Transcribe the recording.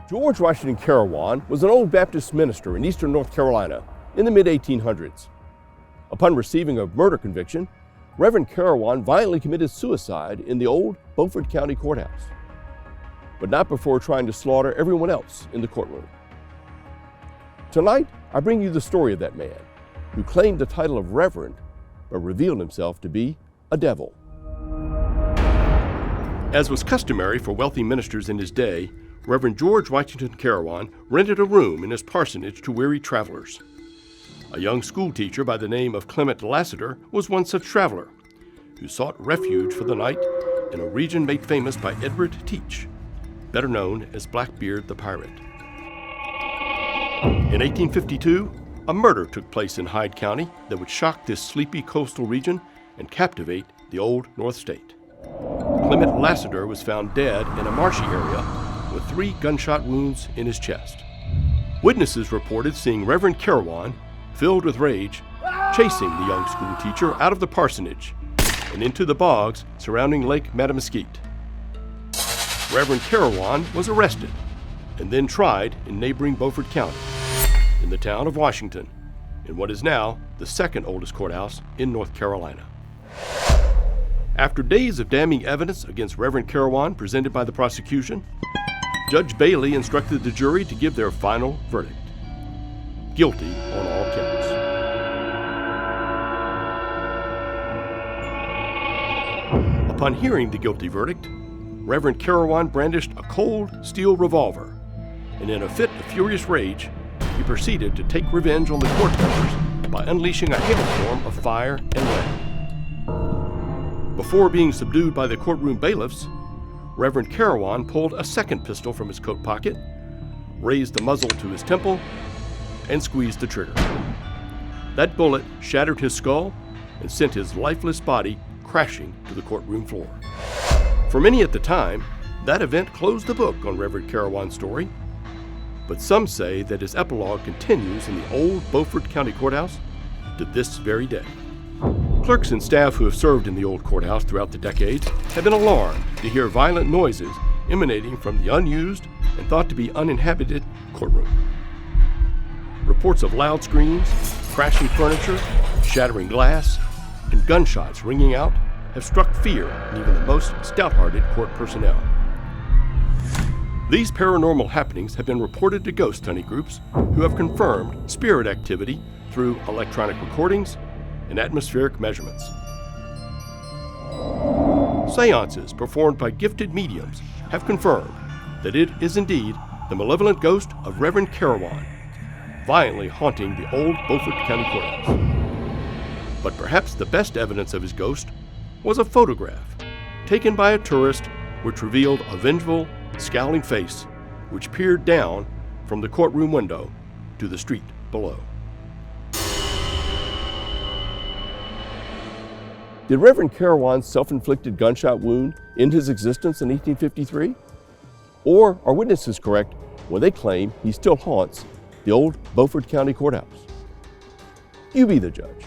George Washington Carawan was an old Baptist minister in eastern North Carolina in the mid-1800s. Upon receiving a murder conviction, Reverend Carawan violently committed suicide in the Old Beaufort County Courthouse, but not before trying to slaughter everyone else in the courtroom. Tonight, I bring you the story of that man who claimed the title of Reverend, but revealed himself to be a devil. As was customary for wealthy ministers in his day, Reverend George Washington Carawan rented a room in his parsonage to weary travelers. A young schoolteacher by the name of Clement Lassiter was one such traveler, who sought refuge for the night in a region made famous by Edward Teach, better known as Blackbeard the Pirate. In 1852, a murder took place in Hyde County that would shock this sleepy coastal region and captivate the Old North State. Clement Lassiter was found dead in a marshy area with 3 gunshot wounds in his chest. Witnesses reported seeing Reverend Carawan, filled with rage, chasing the young schoolteacher out of the parsonage and into the bogs surrounding Lake Mattamuskeet. Reverend Carawan was arrested and then tried in neighboring Beaufort County, in the town of Washington, in what is now the second oldest courthouse in North Carolina. After days of damning evidence against Reverend Carawan presented by the prosecution, Judge Bailey instructed the jury to give their final verdict: guilty on all counts. Upon hearing the guilty verdict, Reverend Carawan brandished a cold steel revolver, and in a fit of furious rage, he proceeded to take revenge on the court members by unleashing a hailstorm of fire and lead. Before being subdued by the courtroom bailiffs, Reverend Carawan pulled a second pistol from his coat pocket, raised the muzzle to his temple, and squeezed the trigger. That bullet shattered his skull and sent his lifeless body crashing to the courtroom floor. For many at the time, that event closed the book on Reverend Carawan's story, but some say that his epilogue continues in the Old Beaufort County Courthouse to this very day. Clerks and staff who have served in the old courthouse throughout the decades have been alarmed to hear violent noises emanating from the unused and thought to be uninhabited courtroom. Reports of loud screams, crashing furniture, shattering glass, and gunshots ringing out have struck fear in even the most stout-hearted court personnel. These paranormal happenings have been reported to ghost hunting groups who have confirmed spirit activity through electronic recordings and atmospheric measurements. Seances performed by gifted mediums have confirmed that it is indeed the malevolent ghost of Reverend Carawan, violently haunting the Old Beaufort County Courthouse. But perhaps the best evidence of his ghost was a photograph taken by a tourist which revealed a vengeful, scowling face which peered down from the courtroom window to the street below. Did Reverend Carawan's self-inflicted gunshot wound end his existence in 1853? Or are witnesses correct when they claim he still haunts the Old Beaufort County Courthouse? You be the judge.